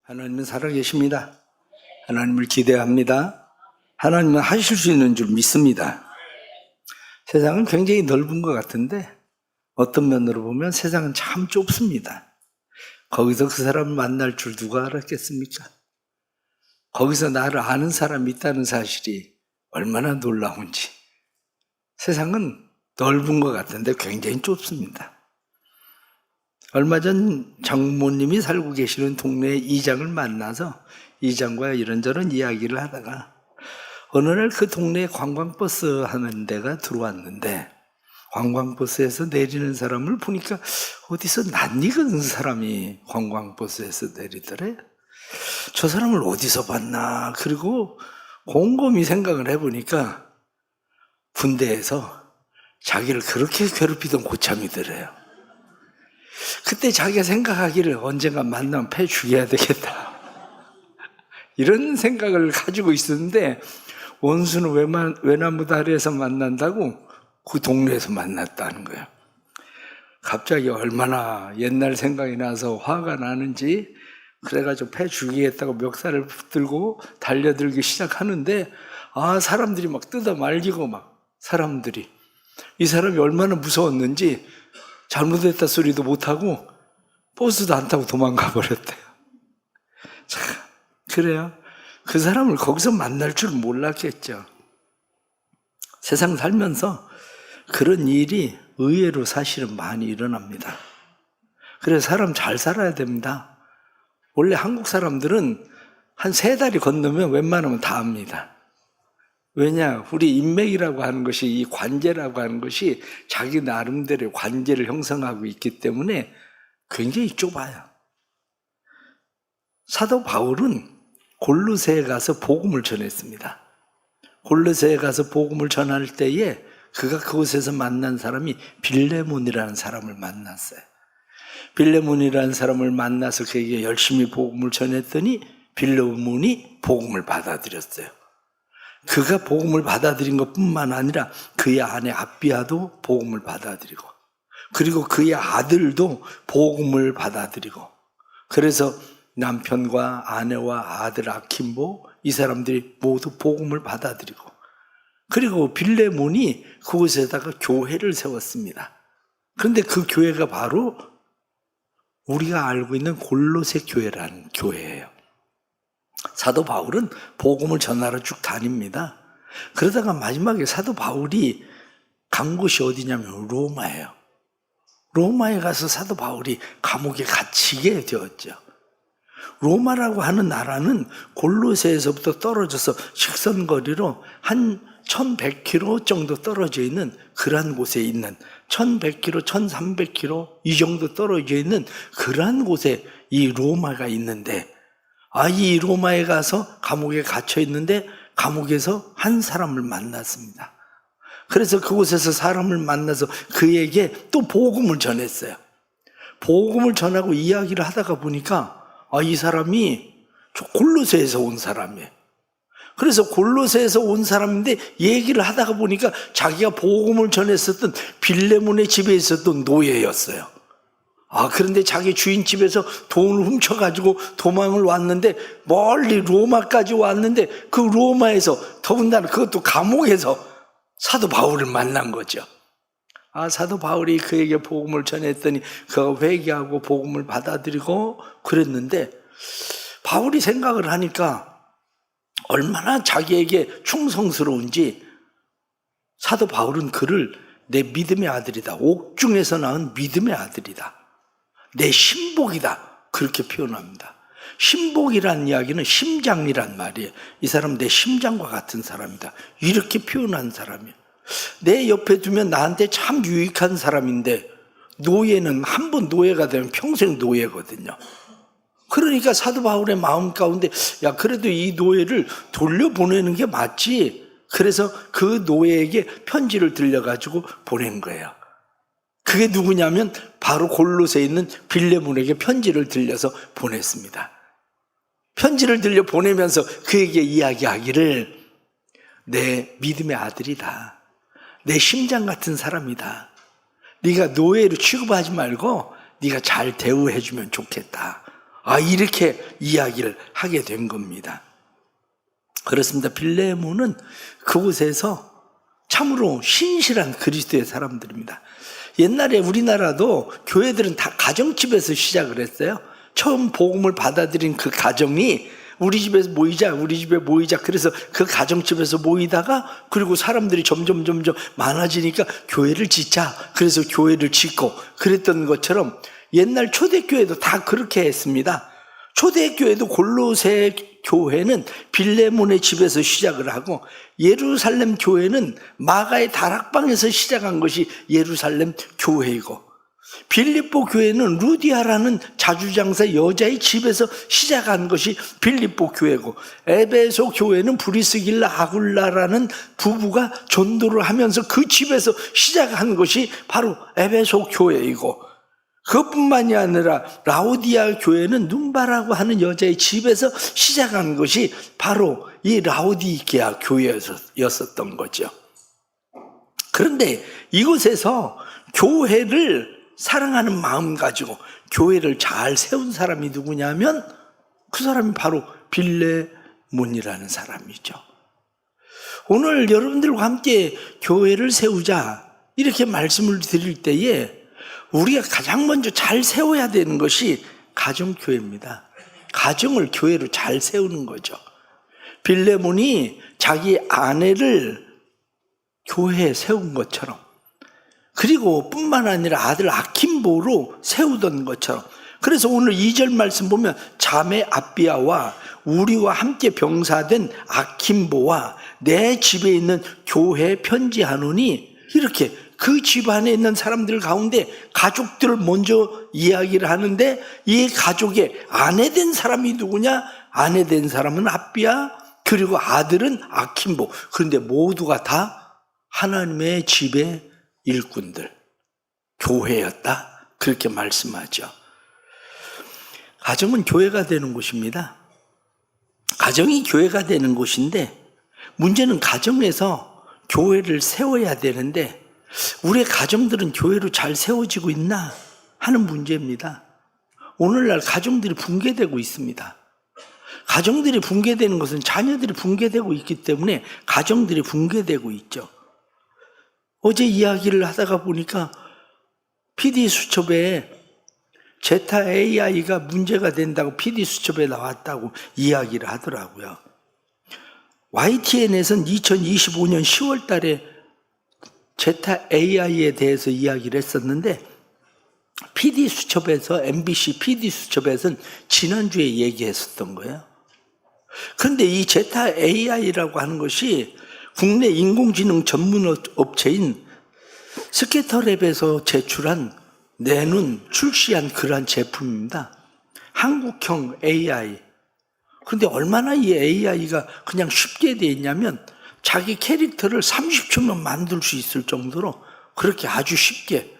하나님은 살아계십니다. 하나님을 기대합니다. 하나님은 하실 수 있는 줄 믿습니다. 세상은 굉장히 넓은 것 같은데 어떤 면으로 보면 세상은 참 좁습니다. 거기서 그 사람을 만날 줄 누가 알았겠습니까? 거기서 나를 아는 사람이 있다는 사실이 얼마나 놀라운지. 세상은 넓은 것 같은데 굉장히 좁습니다. 얼마 전 장모님이 살고 계시는 동네 이장을 만나서 이장과 이런저런 이야기를 하다가 어느 날 그 동네에 관광버스 하는 데가 들어왔는데 관광버스에서 내리는 사람을 보니까 어디서 낯익은 사람이 관광버스에서 내리더래. 저 사람을 어디서 봤나. 그리고 곰곰이 생각을 해보니까 군대에서 자기를 그렇게 괴롭히던 고참이더래요. 그때 자기가 생각하기를 언젠가 만나면 패 죽여야 되겠다. 이런 생각을 가지고 있었는데 원수는 외나무 다리에서 만난다고 그 동네에서 만났다는 거예요. 갑자기 얼마나 옛날 생각이 나서 화가 나는지 그래가지고 패 죽이겠다고 멱살을 붙들고 달려들기 시작하는데 사람들이 막 뜯어 말리고 막 사람들이 이 사람이 얼마나 무서웠는지 잘못했다 소리도 못하고 버스도 안 타고 도망가 버렸대요. 참 그래요. 그 사람을 거기서 만날 줄 몰랐겠죠. 세상 살면서 그런 일이 의외로 사실은 많이 일어납니다. 그래서 사람 잘 살아야 됩니다. 원래 한국 사람들은 한 3달이 건너면 웬만하면 다 압니다. 왜냐? 우리 인맥이라고 하는 것이, 이 관계라고 하는 것이 자기 나름대로의 관계를 형성하고 있기 때문에 굉장히 좁아요. 사도 바울은 골로새에 가서 복음을 전했습니다. 골로새에 가서 복음을 전할 때에 그가 그곳에서 만난 사람이 빌레몬이라는 사람을 만났어요. 빌레몬이라는 사람을 만나서 그에게 열심히 복음을 전했더니 빌레몬이 복음을 받아들였어요. 그가 복음을 받아들인 것뿐만 아니라 그의 아내 아비아도 복음을 받아들이고 그리고 그의 아들도 복음을 받아들이고 그래서 남편과 아내와 아들 아킴보 이 사람들이 모두 복음을 받아들이고 그리고 빌레몬이 그곳에다가 교회를 세웠습니다. 그런데 그 교회가 바로 우리가 알고 있는 골로새 교회라는 교회예요. 사도 바울은 복음을 전하러 쭉 다닙니다. 그러다가 마지막에 사도 바울이 간 곳이 어디냐면 로마예요. 로마에 가서 사도 바울이 감옥에 갇히게 되었죠. 로마라고 하는 나라는 골로새에서부터 떨어져서 직선거리로 한 1100km 정도 떨어져 있는 그러한 곳에 있는 1100km, 1300km 이 정도 떨어져 있는 그러한 곳에 이 로마가 있는데 이 로마에 가서 감옥에 갇혀 있는데 감옥에서 한 사람을 만났습니다. 그래서 그곳에서 사람을 만나서 그에게 또 복음을 전했어요. 복음을 전하고 이야기를 하다가 보니까 이 사람이 골로새에서 온 사람이에요. 그래서 골로새에서 온 사람인데 얘기를 하다가 보니까 자기가 복음을 전했었던 빌레몬의 집에 있었던 노예였어요. 그런데 자기 주인 집에서 돈을 훔쳐가지고 도망을 왔는데 멀리 로마까지 왔는데 그 로마에서 더군다나 그것도 감옥에서 사도 바울을 만난 거죠. 사도 바울이 그에게 복음을 전했더니 그가 회개하고 복음을 받아들이고 그랬는데 바울이 생각을 하니까 얼마나 자기에게 충성스러운지 사도 바울은 그를 내 믿음의 아들이다. 옥중에서 낳은 믿음의 아들이다. 내 신복이다. 그렇게 표현합니다. 신복이라는 이야기는 심장이란 말이에요. 이 사람 내 심장과 같은 사람이다. 이렇게 표현한 사람이에요. 내 옆에 두면 나한테 참 유익한 사람인데 노예는 한 번 노예가 되면 평생 노예거든요. 그러니까 사도 바울의 마음 가운데 그래도 이 노예를 돌려보내는 게 맞지. 그래서 그 노예에게 편지를 들려가지고 보낸 거예요. 그게 누구냐면 바로 골로새에 있는 빌레몬에게 편지를 들려서 보냈습니다. 편지를 들려 보내면서 그에게 이야기하기를 내 믿음의 아들이다. 내 심장 같은 사람이다. 네가 노예로 취급하지 말고 네가 잘 대우해주면 좋겠다. 이렇게 이야기를 하게 된 겁니다. 그렇습니다. 빌레몬은 그곳에서 참으로 신실한 그리스도의 사람들입니다. 옛날에 우리나라도 교회들은 다 가정집에서 시작을 했어요. 처음 복음을 받아들인 그 가정이 우리 집에서 모이자, 우리 집에 모이자. 그래서 그 가정집에서 모이다가 그리고 사람들이 점점 많아지니까 교회를 짓자. 그래서 교회를 짓고 그랬던 것처럼 옛날 초대교회도 다 그렇게 했습니다. 초대교회도 골로새 교회는 빌레몬의 집에서 시작을 하고 예루살렘 교회는 마가의 다락방에서 시작한 것이 예루살렘 교회이고 빌립보 교회는 루디아라는 자주장사 여자의 집에서 시작한 것이 빌립보 교회고 에베소 교회는 브리스길라 아굴라라는 부부가 전도를 하면서 그 집에서 시작한 것이 바로 에베소 교회이고 그것뿐만이 아니라 라오디아 교회는 눈바라고 하는 여자의 집에서 시작한 것이 바로 이 라오디게아 교회였었던 거죠. 그런데 이곳에서 교회를 사랑하는 마음 가지고 교회를 잘 세운 사람이 누구냐면 그 사람이 바로 빌레몬이라는 사람이죠. 오늘 여러분들과 함께 교회를 세우자 이렇게 말씀을 드릴 때에 우리가 가장 먼저 잘 세워야 되는 것이 가정교회입니다. 가정을 교회로 잘 세우는 거죠. 빌레몬이 자기 아내를 교회에 세운 것처럼 그리고 뿐만 아니라 아들 아킴보로 세우던 것처럼 그래서 오늘 2절 말씀 보면 자매 아비아와 우리와 함께 병사된 아킴보와 내 집에 있는 교회에 편지하노니 이렇게 그 집안에 있는 사람들 가운데 가족들을 먼저 이야기를 하는데 이 가족의 아내 된 사람이 누구냐? 아내 된 사람은 아비아 그리고 아들은 아킴보. 그런데 모두가 다 하나님의 집의 일꾼들, 교회였다. 그렇게 말씀하죠. 가정은 교회가 되는 곳입니다. 가정이 교회가 되는 곳인데 문제는 가정에서 교회를 세워야 되는데 우리의 가정들은 교회로 잘 세워지고 있나 하는 문제입니다. 오늘날 가정들이 붕괴되고 있습니다. 가정들이 붕괴되는 것은 자녀들이 붕괴되고 있기 때문에 가정들이 붕괴되고 있죠. 어제 이야기를 하다가 보니까 PD수첩에 제타 AI가 문제가 된다고 PD수첩에 나왔다고 이야기를 하더라고요. YTN에서는 2025년 10월 달에 제타 AI에 대해서 이야기를 했었는데 PD수첩에서 MBC PD수첩에서는 지난주에 얘기했었던 거예요. 그런데 이 제타 AI라고 하는 것이 국내 인공지능 전문 업체인 스캐터랩에서 출시한 그러한 제품입니다. 한국형 AI. 그런데 얼마나 이 AI가 그냥 쉽게 되어 있냐면 자기 캐릭터를 30초면 만들 수 있을 정도로 그렇게 아주 쉽게.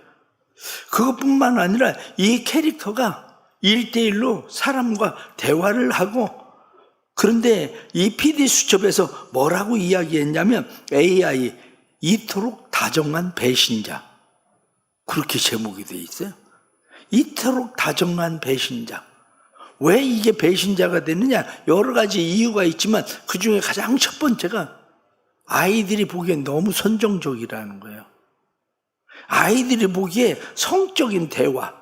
그것뿐만 아니라 이 캐릭터가 1대1로 사람과 대화를 하고 그런데 이 PD수첩에서 뭐라고 이야기했냐면 AI 이토록 다정한 배신자. 그렇게 제목이 되어 있어요. 이토록 다정한 배신자. 왜 이게 배신자가 되느냐? 여러 가지 이유가 있지만 그 중에 가장 첫 번째가 아이들이 보기엔 너무 선정적이라는 거예요. 아이들이 보기에 성적인 대화,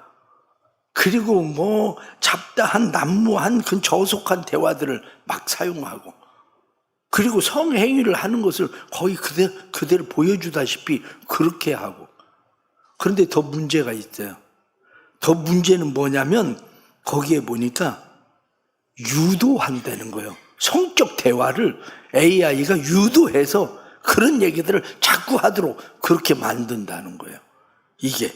그리고 잡다한 난무한 그 저속한 대화들을 막 사용하고, 그리고 성행위를 하는 것을 거의 그대로 보여주다시피 그렇게 하고. 그런데 더 문제가 있어요. 더 문제는 뭐냐면 거기에 보니까 유도한다는 거예요. 성적 대화를 AI가 유도해서 그런 얘기들을 자꾸 하도록 그렇게 만든다는 거예요. 이게.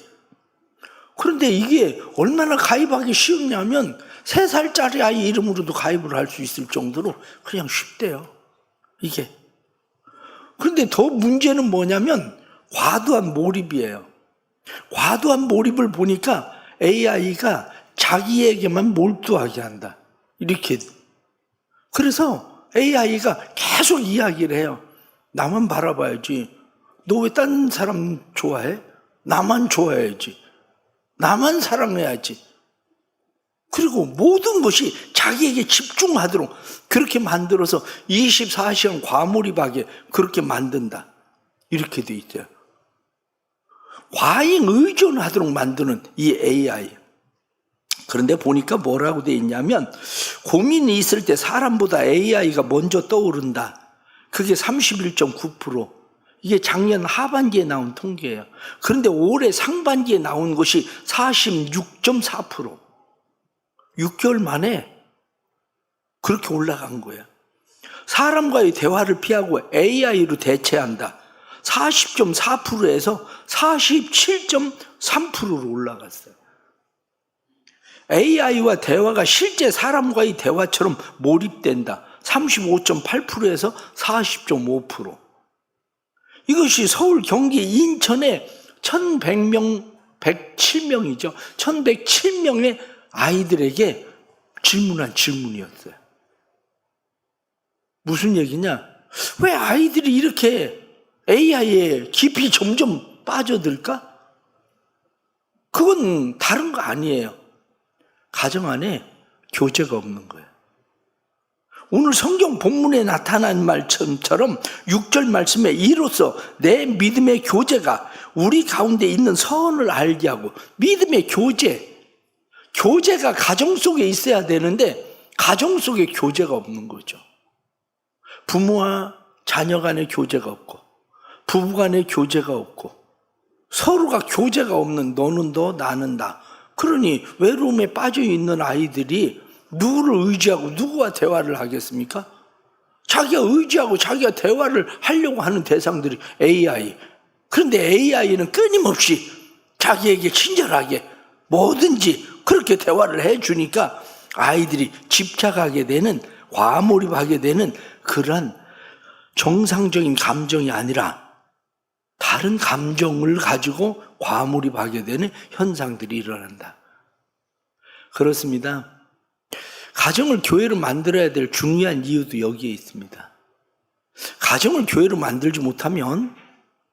그런데 이게 얼마나 가입하기 쉬웠냐면 3살짜리 아이 이름으로도 가입을 할 수 있을 정도로 그냥 쉽대요. 이게. 그런데 더 문제는 뭐냐면 과도한 몰입이에요. 과도한 몰입을 보니까 AI가 자기에게만 몰두하게 한다. 이렇게. 그래서 AI가 계속 이야기를 해요. 나만 바라봐야지. 너 왜 딴 사람 좋아해? 나만 좋아해야지. 나만 사랑해야지. 그리고 모든 것이 자기에게 집중하도록 그렇게 만들어서 24시간 과몰입하게 그렇게 만든다. 이렇게 돼 있어요. 과잉 의존하도록 만드는 이 AI. 그런데 보니까 뭐라고 돼 있냐면 고민이 있을 때 사람보다 AI가 먼저 떠오른다. 그게 31.9%. 이게 작년 하반기에 나온 통계예요. 그런데 올해 상반기에 나온 것이 46.4%. 6개월 만에 그렇게 올라간 거예요. 사람과의 대화를 피하고 AI로 대체한다. 40.4%에서 47.3%로 올라갔어요. AI와 대화가 실제 사람과의 대화처럼 몰입된다. 35.8%에서 40.5%. 이것이 서울, 경기, 인천에 1100명, 107명이죠. 1107명의 아이들에게 질문한 질문이었어요. 무슨 얘기냐? 왜 아이들이 이렇게 AI에 깊이 점점 빠져들까? 그건 다른 거 아니에요. 가정 안에 교제가 없는 거예요. 오늘 성경 본문에 나타난 말씀처럼 6절 말씀에 이로써 내 믿음의 교제가 우리 가운데 있는 선을 알게 하고, 믿음의 교제가 가정 속에 있어야 되는데 가정 속에 교제가 없는 거죠. 부모와 자녀 간의 교제가 없고 부부 간의 교제가 없고 서로가 교제가 없는 너는 너 나는 나. 그러니 외로움에 빠져있는 아이들이 누구를 의지하고 누구와 대화를 하겠습니까? 자기가 의지하고 자기가 대화를 하려고 하는 대상들이 AI. 그런데 AI는 끊임없이 자기에게 친절하게 뭐든지 그렇게 대화를 해주니까 아이들이 집착하게 되는, 과몰입하게 되는 그런 정상적인 감정이 아니라 다른 감정을 가지고 과몰입하게 되는 현상들이 일어난다. 그렇습니다. 가정을 교회로 만들어야 될 중요한 이유도 여기에 있습니다. 가정을 교회로 만들지 못하면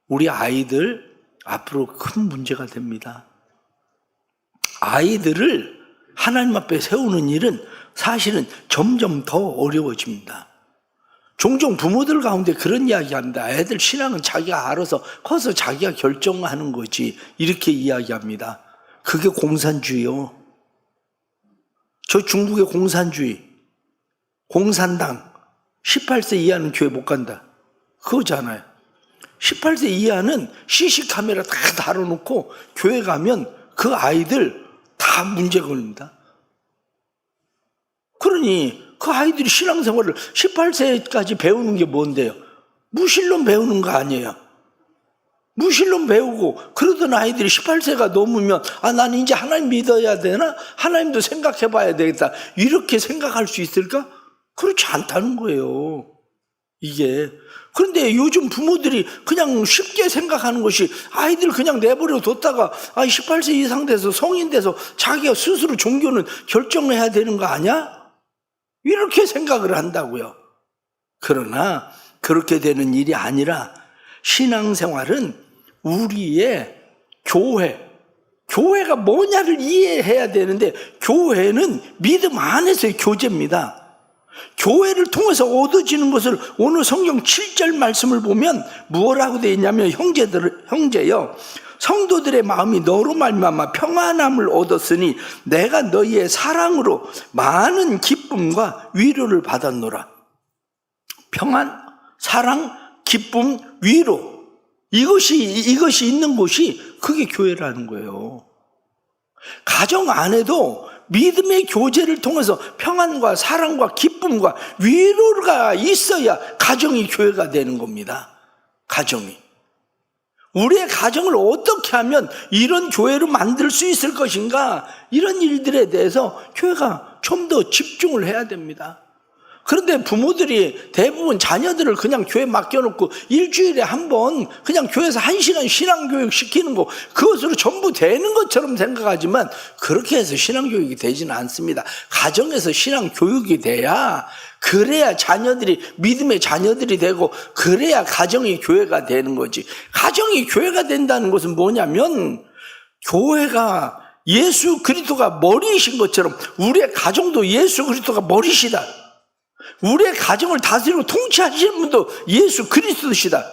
우리 아이들 앞으로 큰 문제가 됩니다. 아이들을 하나님 앞에 세우는 일은 사실은 점점 더 어려워집니다. 종종 부모들 가운데 그런 이야기합니다. 애들 신앙은 자기가 알아서 커서 자기가 결정하는 거지, 이렇게 이야기합니다. 그게 공산주의요. 저 중국의 공산주의, 공산당, 18세 이하는 교회 못 간다, 그거잖아요. 18세 이하는 CC카메라 다 달아놓고 교회 가면 그 아이들 다 문제 걸립니다. 그러니 그 아이들이 신앙생활을 18세까지 배우는 게 뭔데요? 무신론 배우는 거 아니에요. 무신론 배우고 그러던 아이들이 18세가 넘으면 나는 이제 하나님 믿어야 되나? 하나님도 생각해 봐야 되겠다, 이렇게 생각할 수 있을까? 그렇지 않다는 거예요, 이게. 그런데 요즘 부모들이 그냥 쉽게 생각하는 것이 아이들 그냥 내버려 뒀다가 18세 이상 돼서 성인 돼서 자기가 스스로 종교는 결정해야 되는 거 아니야? 이렇게 생각을 한다고요. 그러나 그렇게 되는 일이 아니라 신앙생활은 우리의 교회가 뭐냐를 이해해야 되는데, 교회는 믿음 안에서의 교제입니다. 교회를 통해서 얻어지는 것을 오늘 성경 7절 말씀을 보면 뭐라고 되어 있냐면, 형제여, 성도들의 마음이 너로 말미암아 평안함을 얻었으니 내가 너희의 사랑으로 많은 기쁨과 위로를 받았노라. 평안, 사랑, 기쁨, 위로, 이것이 있는 곳이 그게 교회라는 거예요. 가정 안에도 믿음의 교제를 통해서 평안과 사랑과 기쁨과 위로가 있어야 가정이 교회가 되는 겁니다. 가정이. 우리의 가정을 어떻게 하면 이런 교회로 만들 수 있을 것인가, 이런 일들에 대해서 교회가 좀 더 집중을 해야 됩니다. 그런데 부모들이 대부분 자녀들을 그냥 교회 맡겨놓고 일주일에 한 번 그냥 교회에서 1시간 신앙교육 시키는 거, 그것으로 전부 되는 것처럼 생각하지만 그렇게 해서 신앙교육이 되지는 않습니다. 가정에서 신앙교육이 돼야, 그래야 자녀들이 믿음의 자녀들이 되고, 그래야 가정이 교회가 되는 거지. 가정이 교회가 된다는 것은 뭐냐면, 교회가 예수 그리스도가 머리이신 것처럼 우리의 가정도 예수 그리스도가 머리시다. 우리의 가정을 다스리고 통치하시는 분도 예수 그리스도시다.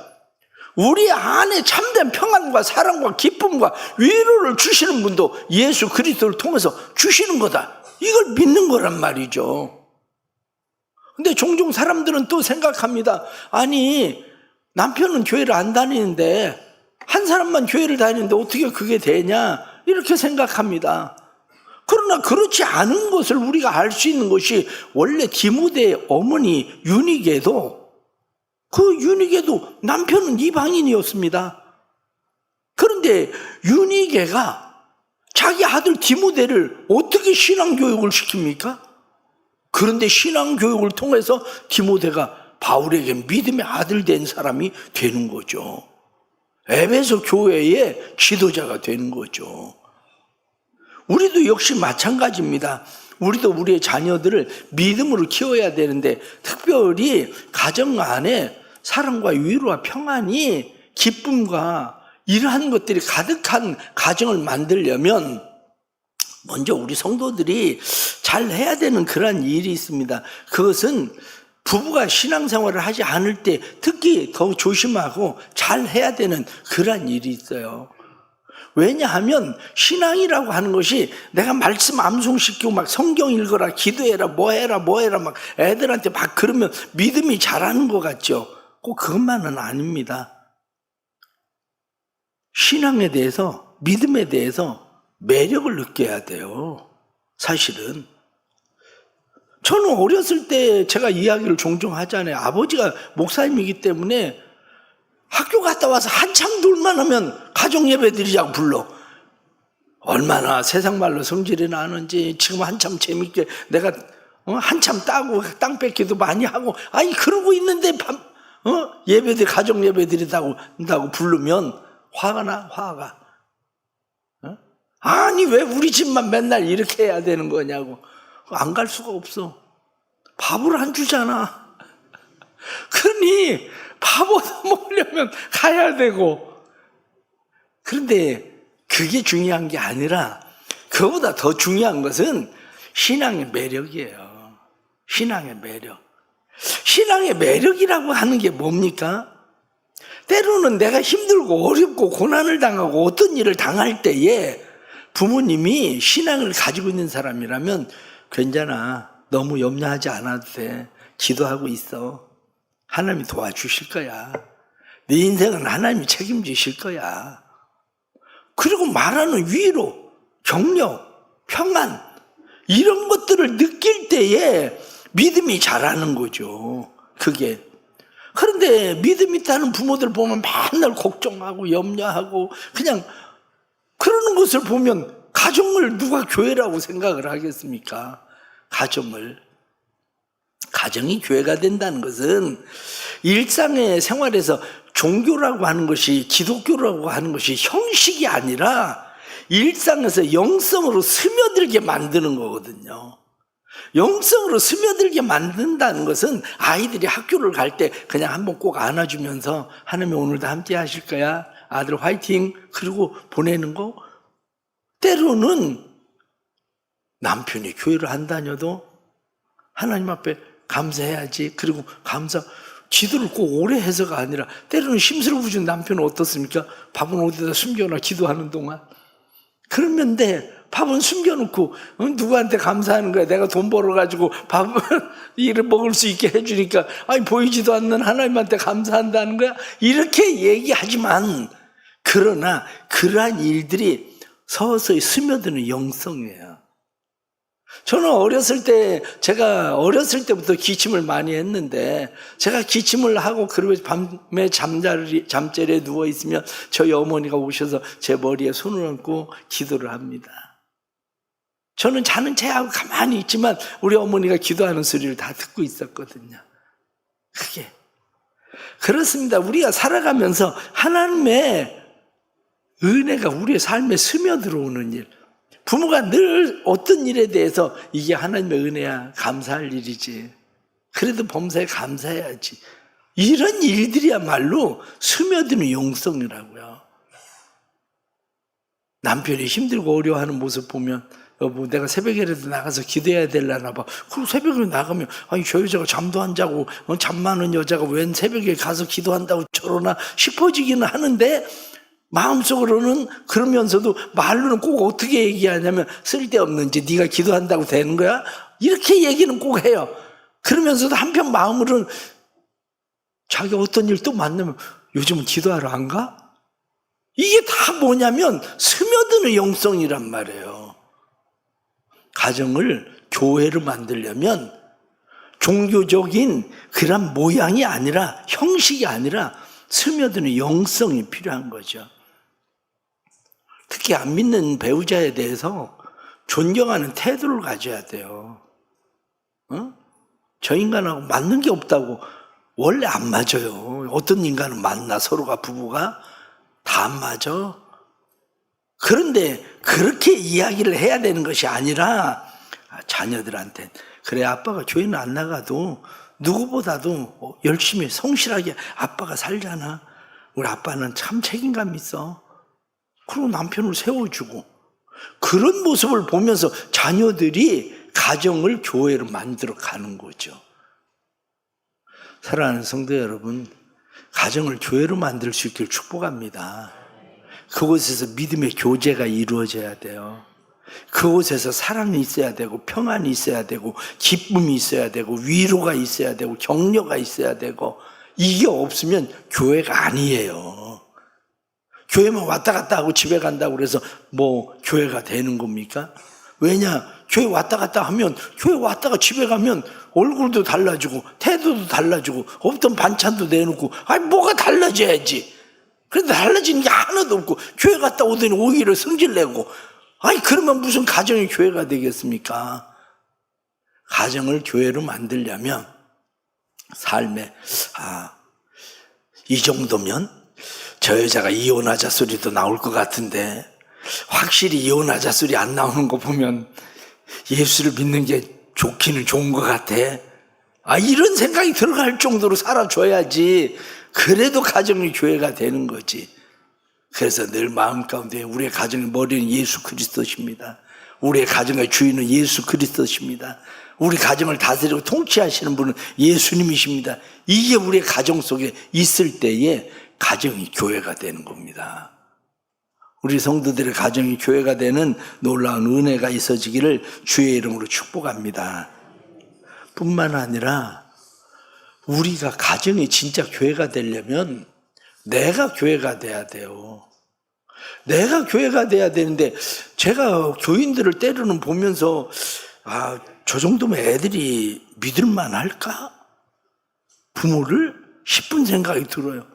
우리 안에 참된 평안과 사랑과 기쁨과 위로를 주시는 분도 예수 그리스도를 통해서 주시는 거다. 이걸 믿는 거란 말이죠. 근데 종종 사람들은 또 생각합니다. 아니, 남편은 교회를 안 다니는데 한 사람만 교회를 다니는데 어떻게 그게 되냐, 이렇게 생각합니다. 그러나 그렇지 않은 것을 우리가 알 수 있는 것이, 원래 디모데의 어머니 유니게도, 그 유니게도 남편은 이방인이었습니다. 그런데 유니게가 자기 아들 디모데를 어떻게 신앙교육을 시킵니까? 그런데 신앙교육을 통해서 디모데가 바울에게 믿음의 아들 된 사람이 되는 거죠. 에베소 교회의 지도자가 되는 거죠. 우리도 역시 마찬가지입니다. 우리도 우리의 자녀들을 믿음으로 키워야 되는데, 특별히 가정 안에 사랑과 위로와 평안이, 기쁨과 이러한 것들이 가득한 가정을 만들려면 먼저 우리 성도들이 잘 해야 되는 그러한 일이 있습니다. 그것은 부부가 신앙생활을 하지 않을 때 특히 더 조심하고 잘 해야 되는 그러한 일이 있어요. 왜냐하면 신앙이라고 하는 것이 내가 말씀 암송시키고 막 성경 읽어라, 기도해라, 뭐 해라 막 애들한테 막 그러면 믿음이 자라는 것 같죠. 꼭 그것만은 아닙니다. 신앙에 대해서, 믿음에 대해서 매력을 느껴야 돼요. 사실은 저는 어렸을 때 제가 이야기를 종종 하잖아요. 아버지가 목사님이기 때문에 학교 갔다 와서 한참 놀만 하면 가정 예배 드리자고 불러. 얼마나 세상 말로 성질이 나는지. 지금 한참 재밌게 내가 한참 따고 땅 뺏기도 많이 하고, 아니 그러고 있는데 예배들, 가정 예배 드린다고 부르면 화가 나. 화가. 아니 왜 우리 집만 맨날 이렇게 해야 되는 거냐고. 안 갈 수가 없어. 밥을 안 주잖아. 그러니 밥 얻어 먹으려면 가야 되고. 그런데 그게 중요한 게 아니라, 그거보다 더 중요한 것은 신앙의 매력이에요. 신앙의 매력. 신앙의 매력이라고 하는 게 뭡니까? 때로는 내가 힘들고 어렵고 고난을 당하고 어떤 일을 당할 때에 부모님이 신앙을 가지고 있는 사람이라면, 괜찮아, 너무 염려하지 않아도 돼, 기도하고 있어, 하나님이 도와주실 거야, 네 인생은 하나님이 책임지실 거야. 그리고 말하는 위로, 격려, 평안, 이런 것들을 느낄 때에 믿음이 자라는 거죠. 그게. 그런데 믿음 있다는 부모들 보면 맨날 걱정하고 염려하고 그냥 그러는 것을 보면, 가정을 누가 교회라고 생각을 하겠습니까? 가정이 교회가 된다는 것은 일상의 생활에서 종교라고 하는 것이, 기독교라고 하는 것이 형식이 아니라 일상에서 영성으로 스며들게 만드는 거거든요. 영성으로 스며들게 만든다는 것은 아이들이 학교를 갈 때 그냥 한번 꼭 안아주면서 하나님 오늘도 함께 하실 거야, 아들 화이팅, 그리고 보내는 거. 때로는 남편이 교회를 안 다녀도 하나님 앞에 감사해야지. 그리고 기도를 꼭 오래 해서가 아니라, 때로는 심술부준 남편은 어떻습니까? 밥은 어디다 숨겨놔, 기도하는 동안. 그러면 밥은 숨겨놓고 누구한테 감사하는 거야? 내가 돈 벌어가지고 밥을 일을 먹을 수 있게 해주니까, 아니 보이지도 않는 하나님한테 감사한다는 거야? 이렇게 얘기하지만, 그러나 그러한 일들이 서서히 스며드는 영성이에요. 저는 제가 어렸을 때부터 기침을 많이 했는데, 제가 기침을 하고 그러면 밤에 잠자리에 누워있으면 저희 어머니가 오셔서 제 머리에 손을 얹고 기도를 합니다. 저는 자는 체하고 가만히 있지만 우리 어머니가 기도하는 소리를 다 듣고 있었거든요. 그게 그렇습니다. 우리가 살아가면서 하나님의 은혜가 우리의 삶에 스며들어오는 일, 부모가 늘 어떤 일에 대해서 이게 하나님의 은혜야, 감사할 일이지, 그래도 범사에 감사해야지, 이런 일들이야말로 스며드는 영성이라고요. 남편이 힘들고 어려워하는 모습 보면 여보 내가 새벽에라도 나가서 기도해야 되려나 봐. 그리고 새벽에 나가면 아니 저 여자가 잠도 안 자고 잠 많은 여자가 웬 새벽에 가서 기도한다고 저러나 싶어지기는 하는데 마음속으로는 그러면서도 말로는 꼭 어떻게 얘기하냐면 쓸데없는지 네가 기도한다고 되는 거야? 이렇게 얘기는 꼭 해요. 그러면서도 한편 마음으로는 자기 어떤 일 또 만나면 요즘은 기도하러 안 가? 이게 다 뭐냐면 스며드는 영성이란 말이에요. 가정을 교회로 만들려면 종교적인 그런 모양이 아니라 형식이 아니라 스며드는 영성이 필요한 거죠. 특히 안 믿는 배우자에 대해서 존경하는 태도를 가져야 돼요. 저 인간하고 맞는 게 없다고. 원래 안 맞아요. 어떤 인간은 만나 서로가 부부가 다 안 맞아. 그런데 그렇게 이야기를 해야 되는 것이 아니라 자녀들한테 그래 아빠가 교회는 안 나가도 누구보다도 열심히 성실하게 아빠가 살잖아. 우리 아빠는 참 책임감 있어. 그리고 남편을 세워주고 그런 모습을 보면서 자녀들이 가정을 교회로 만들어 가는 거죠. 사랑하는 성도 여러분, 가정을 교회로 만들 수 있기를 축복합니다. 그곳에서 믿음의 교제가 이루어져야 돼요. 그곳에서 사랑이 있어야 되고 평안이 있어야 되고 기쁨이 있어야 되고 위로가 있어야 되고 격려가 있어야 되고 이게 없으면 교회가 아니에요. 교회만 왔다 갔다 하고 집에 간다고 그래서 뭐 교회가 되는 겁니까? 왜냐? 교회 왔다 갔다 하면 교회 왔다가 집에 가면 얼굴도 달라지고 태도도 달라지고 없던 반찬도 내놓고 아니 뭐가 달라져야지. 그런데 달라지는 게 하나도 없고 교회 갔다 오더니 오히려 성질내고 아니 그러면 무슨 가정이 교회가 되겠습니까? 가정을 교회로 만들려면 삶에 이 정도면 저 여자가 이혼하자 소리도 나올 것 같은데 확실히 이혼하자 소리 안 나오는 거 보면 예수를 믿는 게 좋기는 좋은 것 같아. 이런 생각이 들어갈 정도로 살아줘야지 그래도 가정이 교회가 되는 거지. 그래서 늘 마음 가운데 우리의 가정의 머리는 예수 그리스도십니다. 우리의 가정의 주인은 예수 그리스도십니다. 우리 가정을 다스리고 통치하시는 분은 예수님이십니다. 이게 우리의 가정 속에 있을 때에 가정이 교회가 되는 겁니다. 우리 성도들의 가정이 교회가 되는 놀라운 은혜가 있어지기를 주의 이름으로 축복합니다. 뿐만 아니라 우리가 가정이 진짜 교회가 되려면 내가 교회가 돼야 돼요. 내가 교회가 돼야 되는데 제가 교인들을 때로는 보면서 저 정도면 애들이 믿을만 할까? 부모를 싶은 생각이 들어요.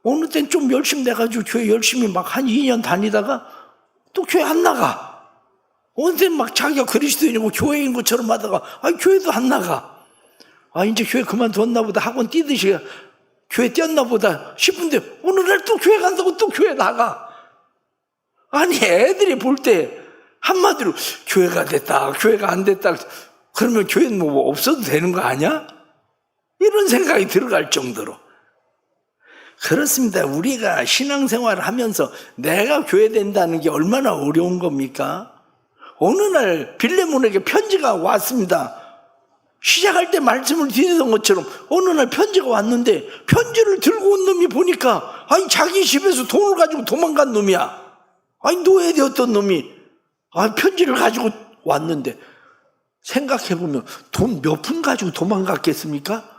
어느 땐 좀 열심히 돼가지고 교회 열심히 막 한 2년 다니다가 또 교회 안 나가. 어느 땐 막 자기가 그리스도인이고 교회인 것처럼 하다가 교회도 안 나가. 이제 교회 그만뒀나 보다 학원 뛰듯이 교회 뛰었나 보다 싶은데 어느 날 또 교회 간다고 또 교회 나가. 아니 애들이 볼 때 한마디로 교회가 됐다 교회가 안 됐다 그러면 교회는 뭐 없어도 되는 거 아니야? 이런 생각이 들어갈 정도로. 그렇습니다. 우리가 신앙생활을 하면서 내가 교회 된다는 게 얼마나 어려운 겁니까? 어느 날 빌레몬에게 편지가 왔습니다. 시작할 때 말씀을 드리던 것처럼 어느 날 편지가 왔는데 편지를 들고 온 놈이 보니까 자기 집에서 돈을 가지고 도망간 놈이야. 노예되었던 놈이 편지를 가지고 왔는데 생각해보면 돈 몇 푼 가지고 도망갔겠습니까?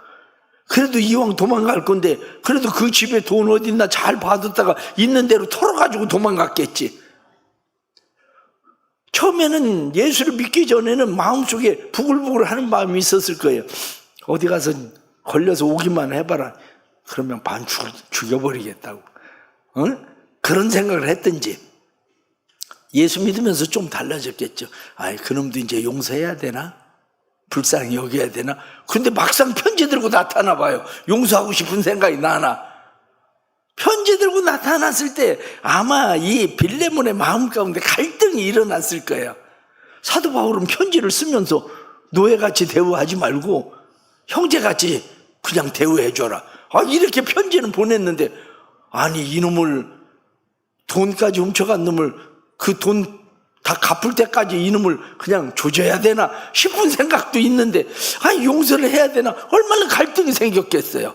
그래도 이왕 도망갈 건데 그래도 그 집에 돈 어딨나 잘 봐뒀다가 있는 대로 털어가지고 도망갔겠지. 처음에는 예수를 믿기 전에는 마음속에 부글부글 하는 마음이 있었을 거예요. 어디 가서 걸려서 오기만 해봐라. 그러면 반 죽여버리겠다고. 그런 생각을 했든지 예수 믿으면서 좀 달라졌겠죠. 그놈도 이제 용서해야 되나? 불쌍히 여겨야 되나? 근데 막상 편지 들고 나타나 봐요. 용서하고 싶은 생각이 나나? 편지 들고 나타났을 때 아마 이 빌레몬의 마음 가운데 갈등이 일어났을 거예요. 사도 바울은 편지를 쓰면서 노예같이 대우하지 말고 형제같이 그냥 대우해줘라. 이렇게 편지는 보냈는데 이놈을 돈까지 훔쳐간 놈을 그 돈 다 갚을 때까지 이놈을 그냥 조져야 되나 싶은 생각도 있는데, 용서를 해야 되나, 얼마나 갈등이 생겼겠어요.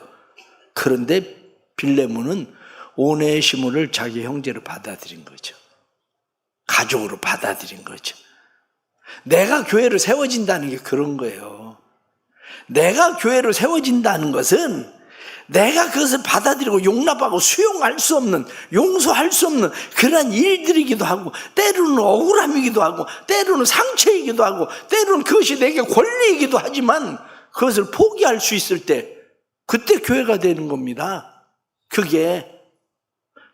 그런데 빌레몬은 오네시모를 자기 형제로 받아들인 거죠. 가족으로 받아들인 거죠. 내가 교회로 세워진다는 게 그런 거예요. 내가 교회로 세워진다는 것은 내가 그것을 받아들이고 용납하고 수용할 수 없는, 용서할 수 없는 그런 일들이기도 하고, 때로는 억울함이기도 하고, 때로는 상처이기도 하고, 때로는 그것이 내게 권리이기도 하지만 그것을 포기할 수 있을 때, 그때 교회가 되는 겁니다. 그게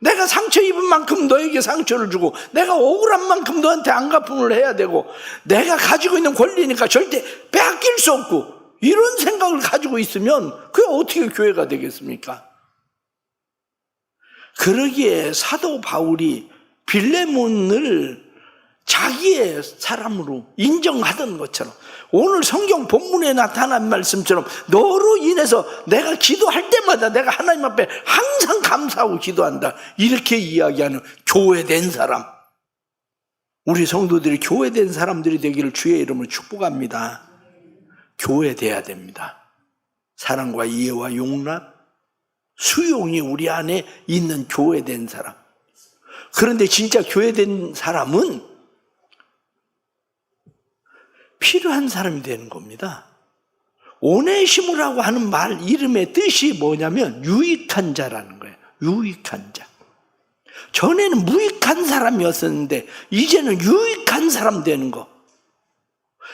내가 상처 입은 만큼 너에게 상처를 주고, 내가 억울한 만큼 너한테 안갚음을 해야 되고, 내가 가지고 있는 권리니까 절대 빼앗길 수 없고, 이런 생각을 가지고 있으면 그게 어떻게 교회가 되겠습니까? 그러기에 사도 바울이 빌레몬을 자기의 사람으로 인정하던 것처럼, 오늘 성경 본문에 나타난 말씀처럼 너로 인해서 내가 기도할 때마다 내가 하나님 앞에 항상 감사하고 기도한다, 이렇게 이야기하는 교회된 사람, 우리 성도들이 교회된 사람들이 되기를 주의 이름으로 축복합니다. 교회돼야 됩니다. 사랑과 이해와 용납, 수용이 우리 안에 있는 교회된 사람. 그런데 진짜 교회된 사람은 필요한 사람이 되는 겁니다. 오네시모라고 하는 말 이름의 뜻이 뭐냐면 유익한 자라는 거예요. 유익한 자. 전에는 무익한 사람이었었는데 이제는 유익한 사람 되는 거.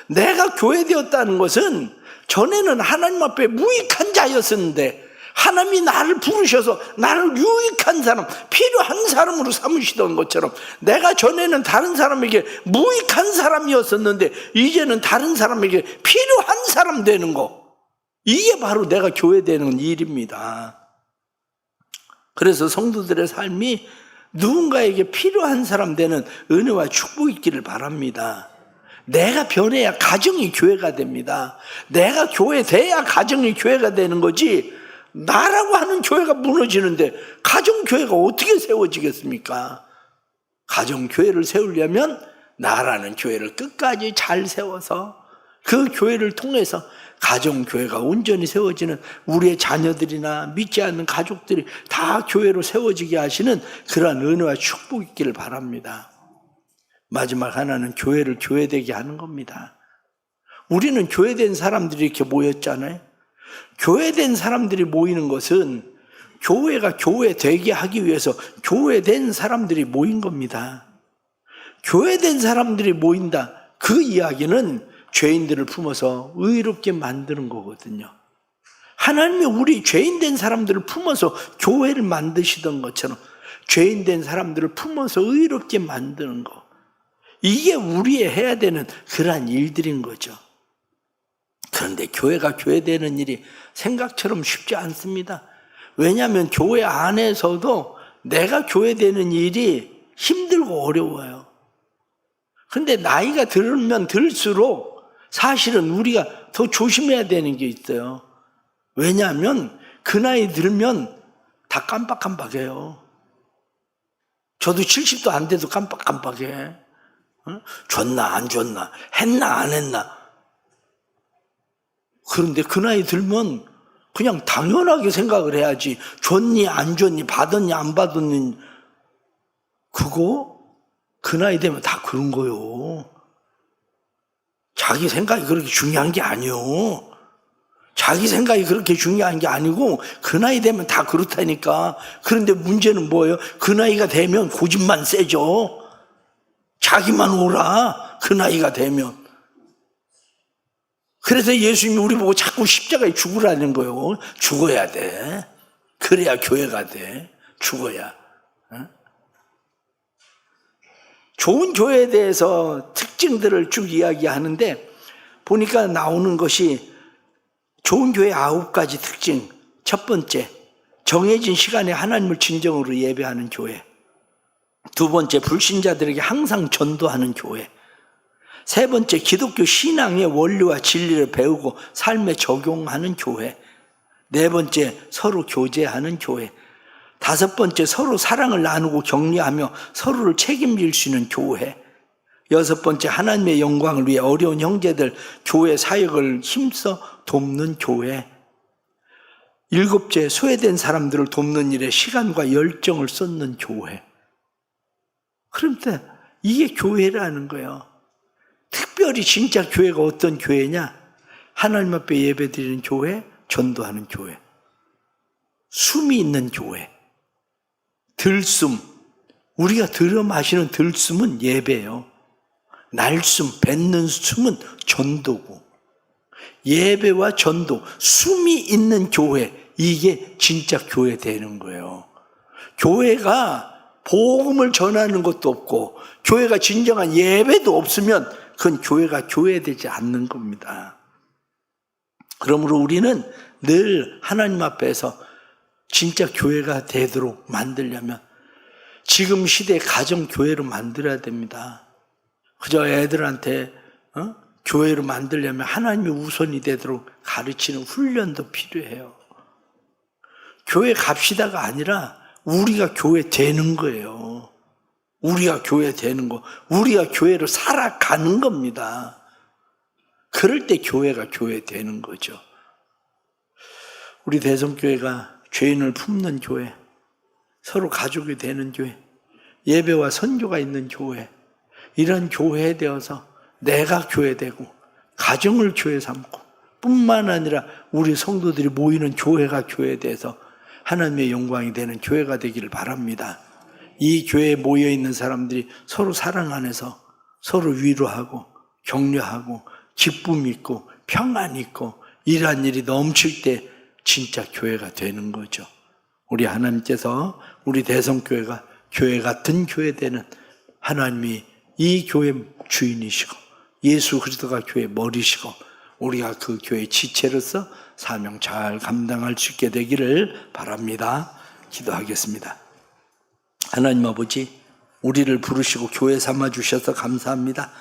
내가 교회되었다는 것은 전에는 하나님 앞에 무익한 자였었는데 하나님이 나를 부르셔서 나를 유익한 사람, 필요한 사람으로 삼으시던 것처럼, 내가 전에는 다른 사람에게 무익한 사람이었었는데 이제는 다른 사람에게 필요한 사람 되는 거, 이게 바로 내가 교회되는 일입니다. 그래서 성도들의 삶이 누군가에게 필요한 사람 되는 은혜와 축복이 있기를 바랍니다. 내가 변해야 가정이 교회가 됩니다. 내가 교회돼야 가정이 교회가 되는 거지, 나라고 하는 교회가 무너지는데 가정교회가 어떻게 세워지겠습니까? 가정교회를 세우려면 나라는 교회를 끝까지 잘 세워서 그 교회를 통해서 가정교회가 온전히 세워지는, 우리의 자녀들이나 믿지 않는 가족들이 다 교회로 세워지게 하시는 그러한 은혜와 축복이 있기를 바랍니다. 마지막 하나는 교회를 교회되게 하는 겁니다. 우리는 교회된 사람들이 이렇게 모였잖아요. 교회된 사람들이 모이는 것은 교회가 교회되게 하기 위해서 교회된 사람들이 모인 겁니다. 교회된 사람들이 모인다, 그 이야기는 죄인들을 품어서 의롭게 만드는 거거든요. 하나님이 우리 죄인된 사람들을 품어서 교회를 만드시던 것처럼 죄인된 사람들을 품어서 의롭게 만드는 거, 이게 우리의 해야 되는 그러한 일들인 거죠. 그런데 교회가 교회되는 일이 생각처럼 쉽지 않습니다. 왜냐하면 교회 안에서도 내가 교회되는 일이 힘들고 어려워요. 그런데 나이가 들면 들수록 사실은 우리가 더 조심해야 되는 게 있어요. 왜냐하면 그 나이 들면 다 깜빡깜빡해요. 저도 70도 안 돼도 깜빡깜빡해. 줬나 안 줬나, 했나 안 했나. 그런데 그 나이 들면 그냥 당연하게 생각을 해야지, 줬니 안 줬니, 받았니 안 받았니, 그거 그 나이 되면 다 그런 거요. 자기 생각이 그렇게 중요한 게 아니요. 자기 생각이 그렇게 중요한 게 아니고 그 나이 되면 다 그렇다니까. 그런데 문제는 뭐예요? 그 나이가 되면 고집만 세죠. 자기만 오라, 그 나이가 되면. 그래서 예수님이 우리 보고 자꾸 십자가에 죽으라는 거예요. 죽어야 돼. 그래야 교회가 돼. 죽어야. 좋은 교회에 대해서 특징들을 쭉 이야기하는데 보니까 나오는 것이 좋은 교회 9가지 특징. 첫 번째, 정해진 시간에 하나님을 진정으로 예배하는 교회. 두 번째, 불신자들에게 항상 전도하는 교회. 세 번째, 기독교 신앙의 원리와 진리를 배우고 삶에 적용하는 교회. 네 번째, 서로 교제하는 교회. 5번째, 서로 사랑을 나누고 격려하며 서로를 책임질 수 있는 교회. 6번째, 하나님의 영광을 위해 어려운 형제들 교회 사역을 힘써 돕는 교회. 7째, 소외된 사람들을 돕는 일에 시간과 열정을 쏟는 교회. 그런데 이게 교회라는 거예요. 특별히 진짜 교회가 어떤 교회냐? 하나님 앞에 예배드리는 교회, 전도하는 교회, 숨이 있는 교회, 들숨. 우리가 들어 마시는 들숨은 예배예요. 날숨, 뱉는 숨은 전도고, 예배와 전도, 숨이 있는 교회, 이게 진짜 교회 되는 거예요. 교회가 복음을 전하는 것도 없고 교회가 진정한 예배도 없으면 그건 교회가 교회되지 않는 겁니다. 그러므로 우리는 늘 하나님 앞에서 진짜 교회가 되도록 만들려면 지금 시대의 가정교회로 만들어야 됩니다. 그저 애들한테 교회로 만들려면 하나님이 우선이 되도록 가르치는 훈련도 필요해요. 교회 갑시다가 아니라 우리가 교회 되는 거예요. 우리가 교회 되는 거, 우리가 교회로 살아가는 겁니다. 그럴 때 교회가 교회 되는 거죠. 우리 대성교회가 죄인을 품는 교회, 서로 가족이 되는 교회, 예배와 선교가 있는 교회, 이런 교회 되어서 내가 교회 되고 가정을 교회 삼고 뿐만 아니라 우리 성도들이 모이는 교회가 교회 돼서 하나님의 영광이 되는 교회가 되기를 바랍니다. 이 교회에 모여있는 사람들이 서로 사랑 안에서 서로 위로하고 격려하고 기쁨 있고 평안 있고 이러한 일이 넘칠 때 진짜 교회가 되는 거죠. 우리 하나님께서 우리 대성교회가 교회 같은 교회 되는, 하나님이 이 교회 주인이시고 예수 그리스도가 교회 머리시고 우리가 그 교회 지체로서 사명 잘 감당할 수 있게 되기를 바랍니다. 기도하겠습니다. 하나님 아버지, 우리를 부르시고 교회 삼아 주셔서 감사합니다.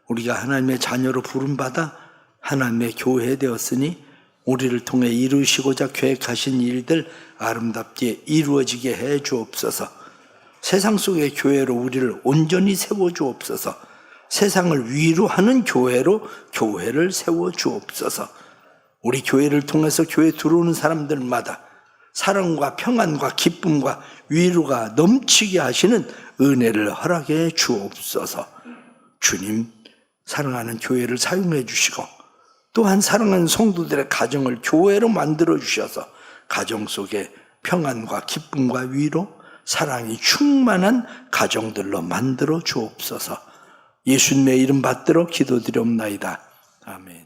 우리가 하나님의 자녀로 부름받아 하나님의 교회 되었으니 우리를 통해 이루시고자 계획하신 일들 아름답게 이루어지게 해 주옵소서. 세상 속의 교회로 우리를 온전히 세워 주옵소서. 세상을 위로하는 교회로 교회를 세워 주옵소서. 우리 교회를 통해서 교회 들어오는 사람들마다 사랑과 평안과 기쁨과 위로가 넘치게 하시는 은혜를 허락해 주옵소서. 주님, 사랑하는 교회를 사용해 주시고 또한 사랑하는 성도들의 가정을 교회로 만들어 주셔서 가정 속에 평안과 기쁨과 위로, 사랑이 충만한 가정들로 만들어 주옵소서. 예수님의 이름 받들어 기도드리옵나이다. 아멘.